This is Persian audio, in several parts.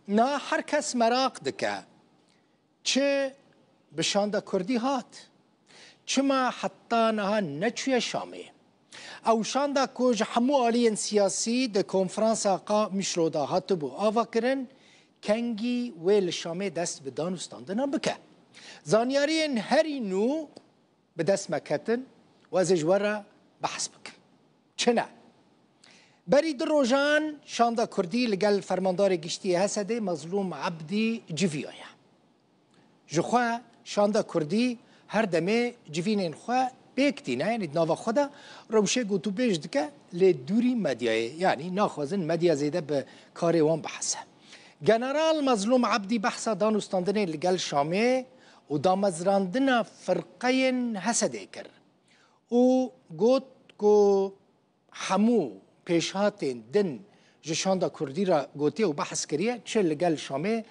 نا هر کس مراق دکه چه بشانده کردی هات چه ما حتی نها نچوی شامه او شانده کج همو آلین سیاسی ده کنفرانس آقا مشروده هاتو بو آوا کرن کنگی ویل شامه دست به دانستاندنا بکه زانیارین هری نو به دست مکتن و از اجواره بحث بکن چه بری در روزان شانده کردی لگل فرماندار گشتی هسته مظلوم عبدی جویایا جخوا شانده کردی هر دمه جوینین خوا بیکتی نه یعنی ناوا خدا روشه گوتو بیش دکه لدوری مدیای یعنی ناخوازن مدیا زیده به کاری وان بحثه جنرال مظلوم عبدی بحثا دانستاندنه لگل شامه و دامزراندنا فرقین هسده کر و گوت کو همو پیشهاتین دن جشانده کردی را گوتی و بحث کریه چه لگل شامه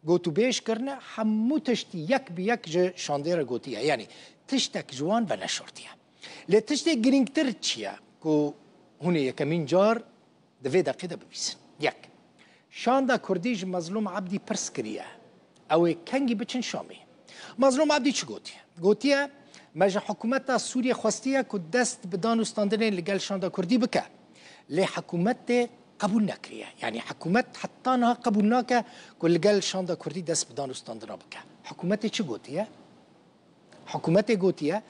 گوتو بیش کرنه همو تشتی یک بی یک جشانده را گوتیه یعنی تشتک جوان و نشورتیه لی تشتی گرینگتر چیه که هونه یکمین جار دوی دقیقه ببیسن یک شانده کردی مظلوم عبدی پرس کریه او کنگی بچن شامه مظلوم عبدی چه گوتیه؟ گوتیه مجا حکومت سوریه خواستیه که دست به دانستاندنه لگل شانده کردی بکه لی حکومت قبول نکریه یعنی حکومت حتی نه قبول نکه که لگل شانده کردی دست به دانستاندنه بکه حکومت چه گوتیه؟ حکومت گوتیه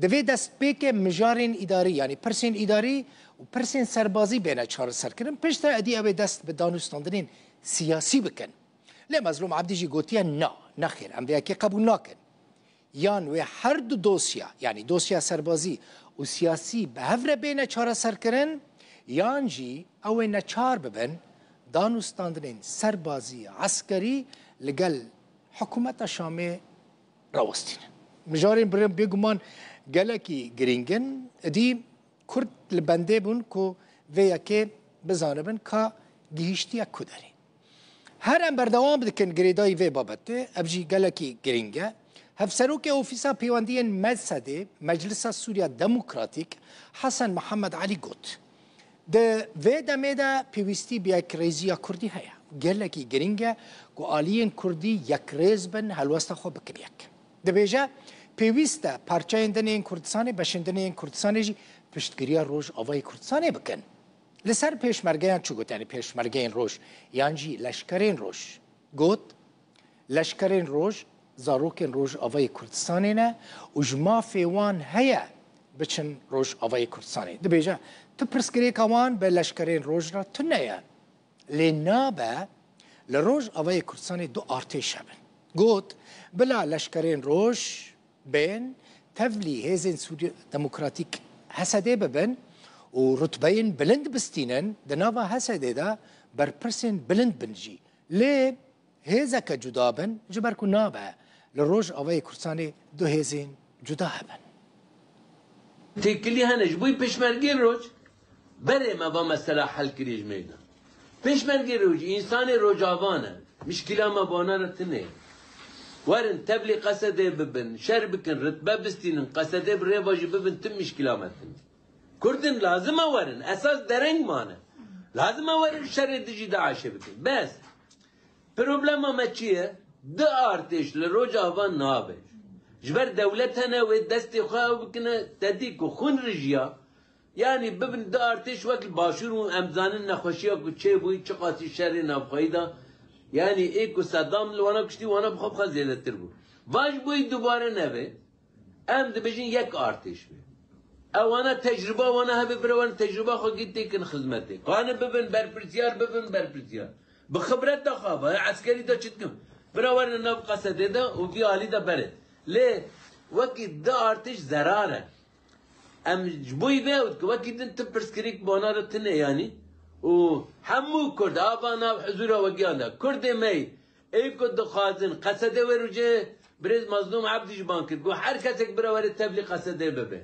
دوی دست بکه مجارین اداری یعنی پرسین اداری و پرسین سربازی بینه چهار سر کرن پشت ادی اوی دست به دانستاندنه سیاسی بکن لی مظلوم عبدی جی گوتیه نه نخیر ام ویاکی قبول نکن یان و هر دو دوسیا یعنی دوسیا سربازی و سیاسی به هفره بینه چهار سر کرن یان جی او نچار ببن دانستاندنین سربازی عسکری لگل حکومت شامه راوستین مجارین برم بگمان گلکی گرینگن دی کرد لبنده بون که ویا که بزانبن که گیشتی اکو داری هر ام بردوام بکن گریدای وی بابته ابجی گلکی گرینگه هفسروک اوفیسا پیواندی مجلسه مجلس سوریا دموکراتیک حسن محمد علی گوت ده و دمه ده پیوستی بیا کریزیا کردی هیا گلکی گرینگه گو آلیین کردی یک ریز بن هلوستا خو بکریک ده بیجا پیوسته پارچایندن این کردستانه بشندن این کردستانه جی پشتگیری روش آوای کردستانه بکن لسر پیشمرگیان چو گوت یعنی پیشمرگیان روش یعنی لشکرین روش گوت لشکرین روش زاروکن روش آوای کردستانه نه و جما فیوان هیا بچن روش آوای کردستانه ده بیجا تو پرسکری کمان به لشکرین روش را تو نیا لنابه لروش آوای کردستانه دو ارتش هبن گوت بلا لشکرین روش بین تفلی هزین سوریا دموکراتیک حسده ببن و رتبین بلند بستینن دناوا حسده دا بر پرسین بلند بنجی لی هزا که جدا بن جبر کو نابه لروش آوای کردستانه دو هزین جدا هبن تکلی هنش بوی پشمرگی روش بره ما با مسئله حل کریج میگن پشمرگی روش انسان روجاوانه مشکل ما بانا رتنه ورن تبلی قصده ببن شر بکن رتبه بستینن قصده برواجی ببن تم مشکل آمدن کردن لازم ورن اساس درنگ مانه لازم ورن شر دیجی داعشه بکن بس پروبلم ما چیه؟ ده ارتش لروجاوان نابه جبر دولتنا و دست خواه بکنه تدیک و خون رجیا یعنی ببین ده ارتش وقت باشور و امزانن نخوشی ها که چه بوی چه قاسی شر نبخواهی دا یعنی ایک و صدام لوانا کشتی وانا بخواب خواه زیده تر بود واج بوی دوباره نوه ام ده بجین یک ارتش بی اوانا تجربه وانا هبه بروانا تجربه خواه گید تیکن خدمته قانه ببین برپرسیار بخبرت دا خواه عسکری دا چتکم بروانا نب قصده دا و بی آلی دا برد لی وکی دا ارتش زراره ام جبوی بیود که وکی دن تپرسکریک بانا را تنه یعنی و همو کرد آبانا و حضور وگیانده کرد می ای کد خازن قصده و رجه برز مظلوم عبدی جبان کرد گو هر کسک براور تبلی قصده ببین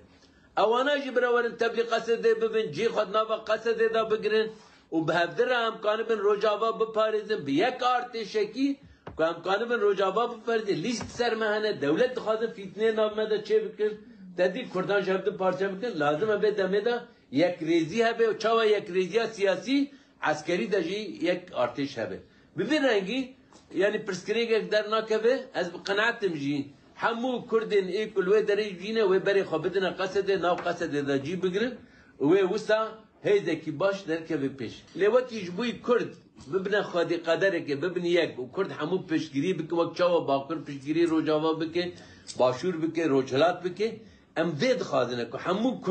اوانا جی براور تبلی قصده ببین جی خود نابا قصده دا بگرن و به هفته را امکانه بین روجاوا بپارزن به یک ارتشکی که امکانه بین روجاوا بپارزن لیست سرمهنه دولت خواهد فیتنه نامده چه بکن تدید کردان شبده پارچه بکن لازمه به دمه دا یک ریزی هبه و چاوه یک ریزی سیاسی عسکری دا جی یک ارتش هبه ببین رنگی يعني برسكريك در ناكبه از بقناعتم جي حمو كردن اي كل وي دري جينا وي بري خبدنا قصد ناو قصد دا جي بقرن وي وسا هيدا كي باش دركبه بيش لوقتي جبوي كرد ببنا خادي قدرك ببني يك وكرد حمو بيشگيري بك وقت چاوا باكر بيشگيري روجاوا بك باشور بك روجلات بك ام فيد خادنك حمو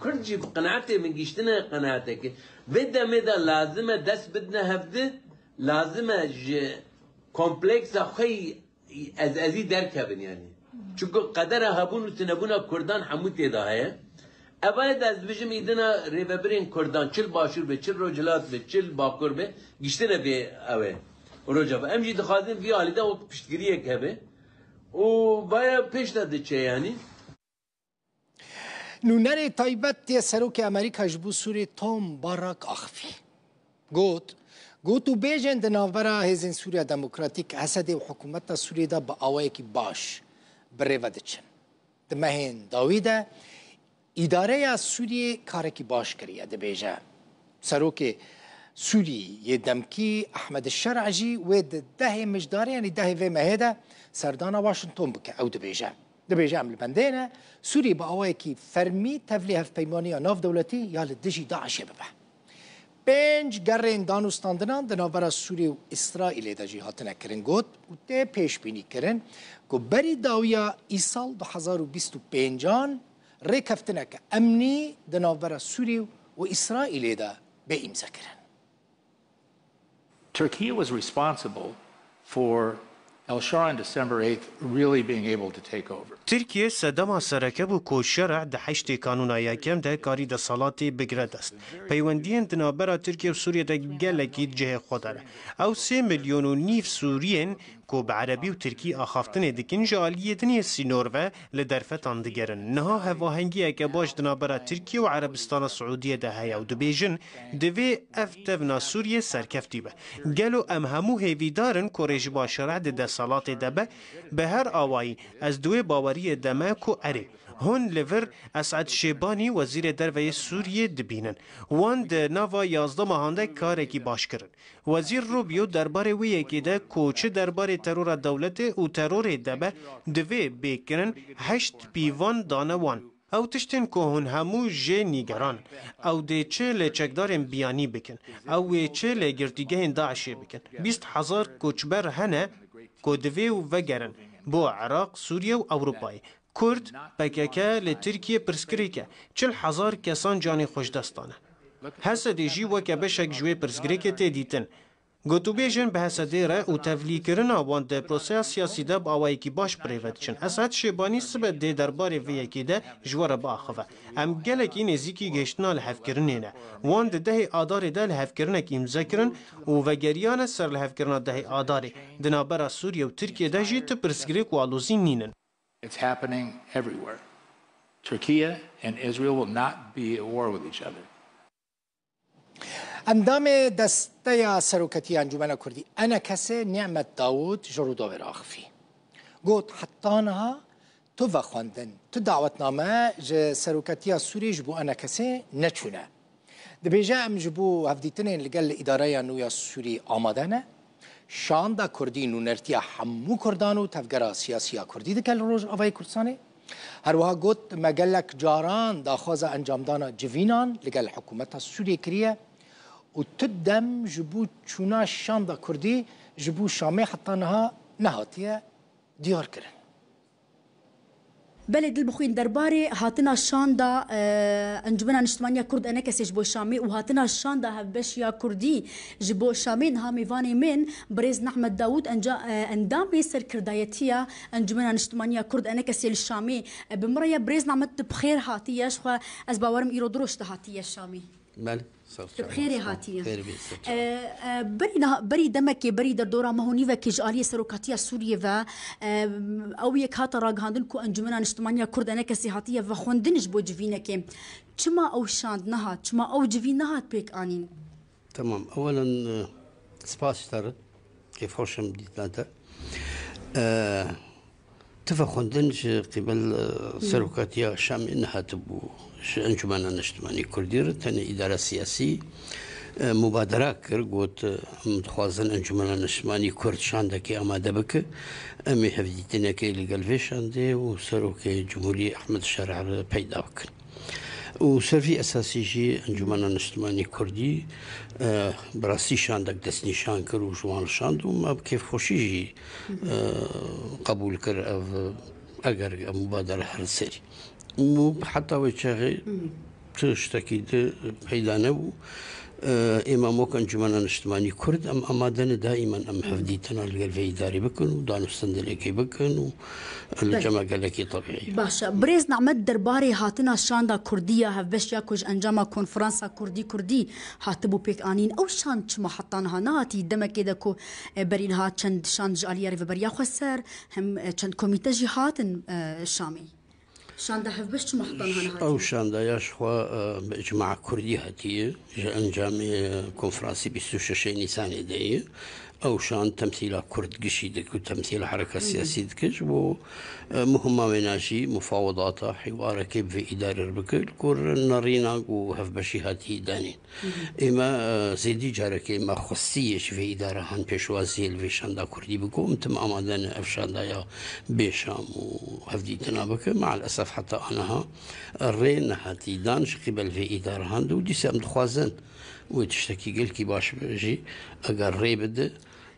كرد جي بقناعته من جيشتنا قناعتك بدا مدا لازمه دس بدنا هفده لازمه كومبلكس خي ازي دركبن يعني چونكو قدر هبون و تنبونا كردان حمو تيدا هيا اباید از بجم ایدنا ریبرین کردان چل باشور به چل روجلات به چل باکور به گشتنه به اوه روجا به امجی دخوازیم وی آلیده و پشتگیریه که به و باید پیش داده چه یعنی نونر تایبت سروک امریکا جبو سوری توم باراک آخفی گوت و بیجن دناورا هزین سوریا دموکراتیک حسد و حکومت سوری دا با آوه کی باش بره ودچن دمهین داویده اداره سوریه کارکی باش کریه دبیجه سروک سوریه دمکی احمد الشرعجی و ده مجداری یعنی ده و مهده سردان واشنطن بکه او دبیجه عمل بندینه سوریه با آوه کی فرمی تفلیه هف پیمانی ناف دولتی یا لدجی داعش ببه 5 گرین دانوستاندنان دناورا سوریه و اسرائیل دجی هاتنه کرن گوت و ده پیش بینی کرن که بری داویا ای سال 2025 ريكفتنك أمني دناورا سوريا وإسرائيل دا بإمزاكرن. Turkey was responsible for al-Shara on December 8th really being able to take over. ترکیه سدما سرکب و کوشرع ده حشت کانونا یکم ده کاری ده سالاتی بگرد است. پیوندین دنابرا ترکیه و سوریه ده گلکی جه خودره. او 3.5 میلیون سورین کو بعربی و ترکی آخافتن دکن جالیتنی سینور و لدرفتان دگرن. نها هواهنگی که باش دنابرا ترکیه و عربستان سعودیه ده هیا و دبیجن دوی افتونا سوریه سرکفتی به. گلو ام همو هیویدارن کوریج باشرع ده سالات ده به هر آوایی از دوی باوری دماکو اره. هون لور اسعد شیبانی وزیر دروی سوریه دبینن. وان ده نوا 11 ماهانده کارکی باش کرن. وزیر روبیو درباره ویه که ده کوچه درباره ترور دولت و ترور دبه دوی بیکنن 8 پیوان دانه وان. او تشتن که هون همو جه نیگران او ده چه لچکدارن بیانی بکن او چه لگرتیگه داعشی بکن 20,000 کوچبر هنه که دوی و وگرن بو عراق سوریه و اروپای کرد پککه لترکیه پرسکریکه 40,000 کسان جانی خوش دستانه حسدی جی وکه بشک جوی پرسکریکه تی دیتن گوتو بیجن به حسدی را و تفلی کرن آوان ده پروسه سیاسی ده با آوائی کی باش پریوت چن اسعد شیبانی سبت ده درباره ویکی ده جوار با آخوه ام گلکی نزیکی گشتنا لحف کرنینه وان ده آدار ده لحف کرنک امزا کرن و وگریان سر لحف کرنا ده آداره دنابرا سوریه و ترکیه ده جی تپرسکریک و آلوزین نینن It's happening everywhere. Turkey and Israel will not be at war with each other. اندام دسته سروکتی انجمن کردی انا کسی نعمت داوود جرودو براخفی گوت حتانها تو وخواندن تو دعوتنامه ج سروکتی سوری جبو انا کسی نچونه دبیجه ام جبو هفدیتنین لگل اداره نویا سوری آمادنه شاندا کردی نونرتیا حمو کردانو تفگرا سیاسی کردی دکل روز آوای کردستانه هر وها گوت مگلک جاران داخواز انجام دانا جوینان لگل حکومت سوری کریه و تدم جبو چونا شاندا کردی جبو شامه حتی نهاتیه دیار کرن بلد البخوين درباري هاتنا الشاندا انجمنا نشتمانيا كرد انا كسي جبو شامي وهاتنا الشاندا هبشيا كردي جبو شامي نها ميفاني من بريز نحمد داوود اندامي سر كردايتيا انجمنا نشتمانيا كرد انا كسي الشامي بمريا بريز نعمت بخير هاتيا شخوا از باورم ايرو دروش هاتيا الشامي بله بخير هاتيا بري دمك بري دردورا مهوني وكيج آلية سروكاتيا سوريا و او يك هاتا راغاندن كو انجمنا نشتمانيا كرد انا كسي هاتيا و خوندنش بو جوينك چما او شاند نهات چما او جوين نهات بيك آنين تمام اولا سباس ترى كيف خوشم ديتاتا تفخندنش قبل سروكاتيا شام انها تبو انجمنا نشتماني كردير تاني اداره سياسي مبادرة كر قوت متخوازن أنجمنا نشماني كرد شاندكي أما دبك أمي هفديتنا كي لقلبي شاندي وسروكي جمهورية أحمد الشارع بيدا وكن وسرفي أساسي جي أنجمنا نشماني كردي براسي شاندك دسني شانكر وجوان شاند وما بكيف خوشي جي قبول كر أجر مبادرة هرسري وحتى ويشاغي تشتكي بيدا نبو إما موكن جمانا نجتماني كرد أم أمادنا دائما أم حفديتنا القلبي داري بكن ودانو استندلكي بكن والجمع قالكي طبيعي باشا بريز نعمد درباري هاتنا شاندا كردية هفبش ياكوج أنجاما كونفرانسا كردي هاتبو بيك آنين أو شان چما حطانها ناتي دما كده كو برينها چند شان جالية ريف بريا خسر هم چند كوميتا جي هاتن شامي شاندا هفبش چما حطانها ناتي أو شاندا ياشخوا بإجماع كردي هاتية جا أنجامي كونفرانسي بيستوشة نيساني دي أو شان تمثيل كرد قشيدك وتمثيل حركة سياسية دكش ومهمة مناشي مفاوضات حوار كيف في إدارة البكر كور نارينا وهف بشي هاتي دانين إما زيدي جارك إما خصية في إدارة هن بيشوازي اللي في شاندا كردي بكو متم أمادان أفشاندا يا بيشام وهفدي تنابك مع الأسف حتى أنها الرين هاتي دانش قبل في إدارة هن ودي سام دخوازن وتشتكي قل كي باش بيجي أجر ريبد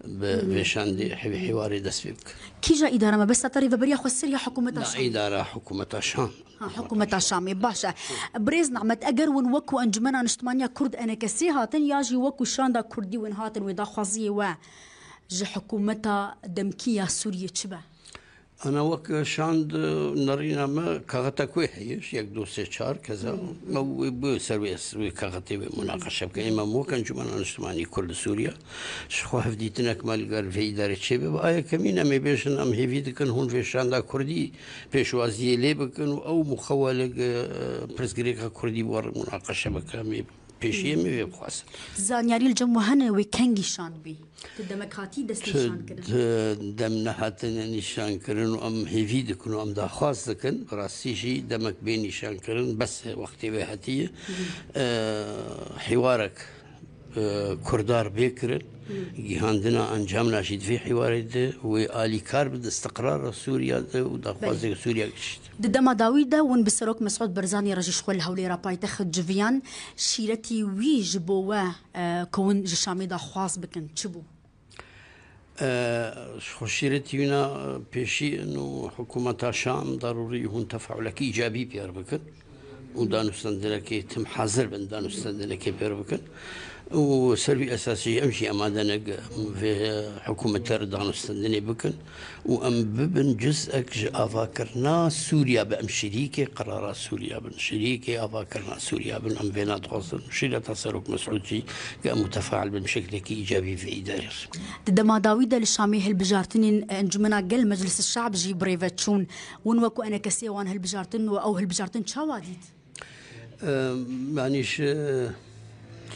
بشان حواري دسبك كي جا إدارة ما بس ترى بريا خسر يا حكومة الشام إدارة حكومة الشام حكومة الشام باشا بريز نعمت أجر ونوكو أنجمنا نجتمانيا كرد أنا كسي هاتن ياجي وكو شاندا كردي ون هاتن ودا خازية و جا حكومة دمكية سوريا شبه أنا وك شاند نارينا ما كغتا كوي هيش يك دو سي شهر كذا ما بو سيرفيس كغتي مناقشة كإما مو كان جمعنا نجتماني كل سوريا شخو هفديتنا كمال قال في إدارة شباب آية كمين أمي بيشن أم هيفيد كان هون في شاندا كردي بيشوازية ليبكن أو مخولق برسغريكا كردي بور مناقشة بكامي بيشيه مي بخواس زانياري الجمو هنا ويكنجي شان بي تدمكاتي دستي شان كرن دمنا هاتنا نشان كرن وأم هيفيد كنو أم دا خاص كن براسي شي دمك بين نشان كرن بس وقتي بهاتية حوارك كردار بيكرن جهاندنا أنجامنا شيد في حوار ده وآلي كارب استقرار سوريا ده ودخوازك سوريا كشت دما داويدا ون بسروك مسعود برزاني رجي شخول هولي راباي تاخد جفيان شيرتي وي جبوه كون جشامي دا خواص بكن تشبو شيرتي هنا بيشي انه حكومة الشام ضروري هون تفاعلك ايجابي بيار بكن ودانو استندلكي تم حاضر بن دانو استندلكي بيار بكن وسلبي أساسي أمشي أمادنك في حكومة دانو استندني بكن وأم ببن جزءك أفاكرنا سوريا بأم شريكي قرارات سوريا بن شريكي أفاكرنا سوريا بن أم بينات غصن شيلة تصرف مسعودي كمتفاعل بشكل إيجابي في إدارة دما داويدا للشامي هالبجارتين انجمنا قل مجلس الشعب جي بريفتشون ونوكو أنا كسي وان هالبجارتين أو هالبجارتين شواديت معنيش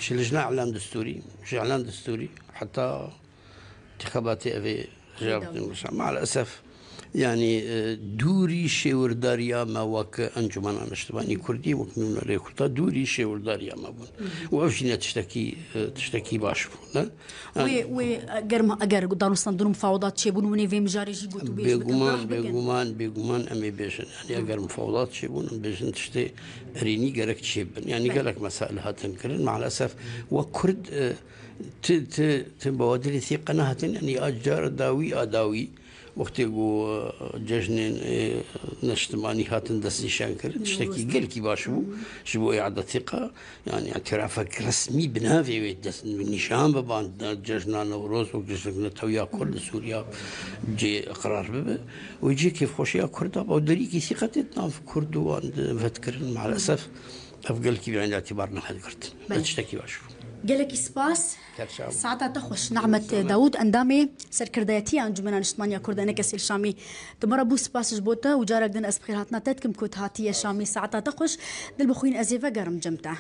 شلجنا إعلان دستوري مش إعلان دستوري حتى انتخابات أبي جابت مع الأسف يعني دوري شورداريا ما وك أنجمان نشتباني كردي وكنون ريكوتا دوري شورداريا ما بون وأفشينا تشتكي باش بون وي أجر دانو صندوق مفاوضات شيبون ونيفي مجاري جيبو بيجومان أمي بيجن يعني أجر مفاوضات شيبون بيجن تشتي ريني جرك تشيبن يعني جالك مسائل هاتنكرن مع الأسف وكرد تبوادر ثقة نهاتن يعني أجار داوي وقت يقول جشن نشتماني هاتن دس نشان كرد تشتكي قل كي باشبو شبو إعادة ثقة يعني اعترافك رسمي بنافي ويدس نشان ببان جشن نوروز وجشن نتويا كرد سوريا جي قرار ببه ويجي كيف خوشيا كرد أو دريكي ثقة تتناف كرد وان فتكرن مع الأسف أفقل كي عند اعتبارنا هاد كرد تشتكي باشبو قالك سباس ساعتها تخش نعمة داود أندامي سركردياتي أنجمنا نشتمانيا كردانة كسيل شامي تمر بو سباس جبوتا وجارك دن أسبخير هاتنا تتكم كوت هاتية شامي ساعتها تخش دل بخوين أزيفا قرم جمتا